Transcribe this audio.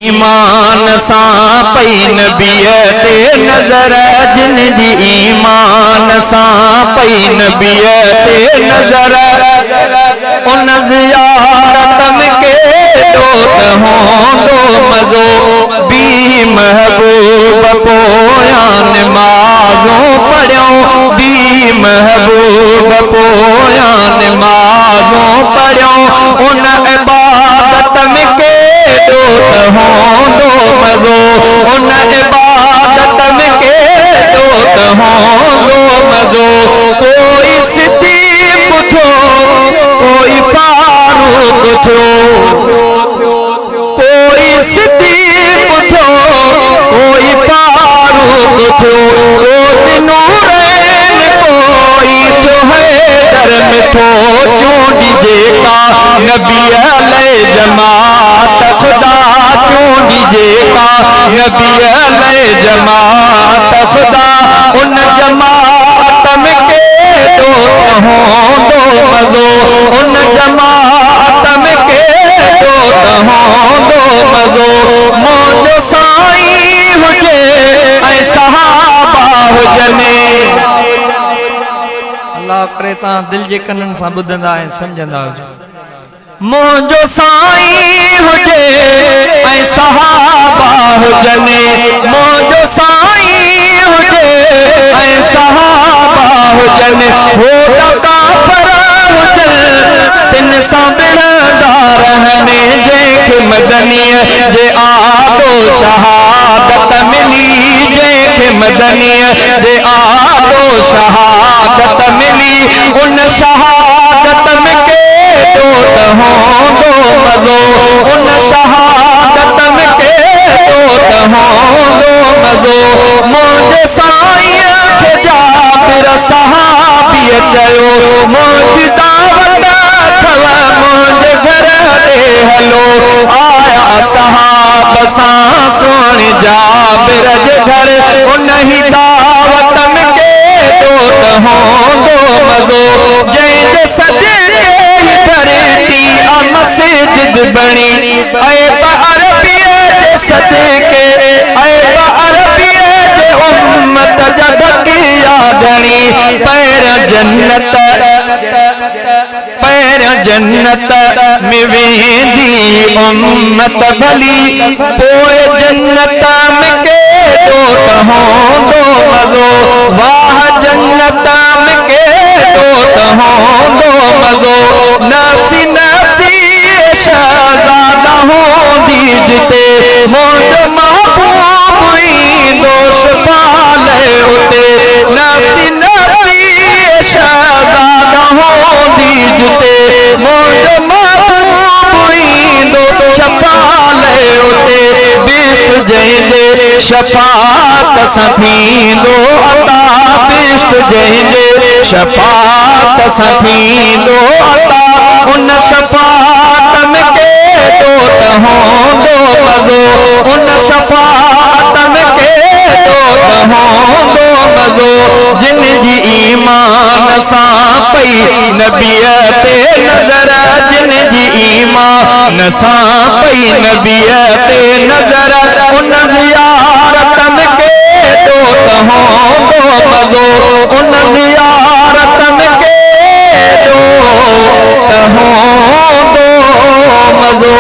ईमान सां पई नबीअ ते नज़र जिन जी ईमान सां पई नबीअ ते नज़र उन ज़ियारत में केॾो त होंदो मज़ो बी महबूब पोयां नमाज़ूं पढ़ियूं बी महबूब पोयां नमाज़ूं पढ़ियूं उन इबादत में केॾो त होंदो मज़ो उन इबादत में केॾो त होंदो मज़ो कोई सिद्दीक़ थियो कोई फारूक थियो कोई सिद्दीक़ थियो कोई फारूक थियो कोई नूरैन कोई थियो हैदर मिठो चूंडी जेका नबी अलैहि जमात खुदा चूंडी जेका नबी अलैहि जमात खुदा उन जमात में केॾो होंदो मज़ो उन जमात में केॾो होंदो मज़ो मुंहिंजो साईं हुजे ऐं सहाबा हुजनि। अल्लाह करे तव्हां दिलि जे कननि सां ॿुधंदा ऐं सम्झंदा हुजो। मुंहिंजो साईं हुजे ऐं सहाबा हुजनि मुंहिंजो साईं हुजे ऐं सहाबा हुजनि हो त काफ़िर हुजनि तिन सां विढ़ंदा रहनि जंहिंखे मदनीअ जे आदो शहादत मिली जंहिंखे मदनीअ जे आदो शहादत मिली उन शहादत में केॾो त होंदो मज़ो उन शहादत में केॾो त होंदो मज़ो मुंहिंजे साईं खे जाबिर सहाबीअ चयो मुंहिंजी दावत अथव मुंहिंजे घर ॾे हलो आया सहाब सां सुहिणी जाबिर जे घर उन ई दावत में केॾो त होंदो मज़ो जंहिंजे सदके मस्जिद बणी ऐब अरबीअ जे सदके ऐब अरबीअ जे उम्मत जा ढकिया घणी पैर जन्नत में वेंदी उम्मत भली पोइ जन्नत में केॾो त होंदो मज़ो वाह जन्नत में केॾो त होंदो मज़ो नफ़्सी नफ़्सी शहज़ादा होंदी जिते मुंहिंजो महबूब ईंदो शफ़ाले उते नफ़्सी नफ़्सी शहज़ादा होंदी जिते मुंहिंजो महबूब ईंदो शफ़ाले उते बिश्त जंहिंजे शफ़ात सां थींदो अता बिश्त जंहिंजे शफ़ात सां थींदो अता उन शफ़ात में केॾो त होंदो मज़ो उन शफ़ात में केॾो त होंदो मज़ो जिन जी ईमान सां पई नबीअ ते नज़र जिन जी ईमान सां पई नबीअ ते नज़र उन ज़ियारत में केॾो त होंदो मज़ो उन ज़ियारत में केॾो त होंदो मज़ो।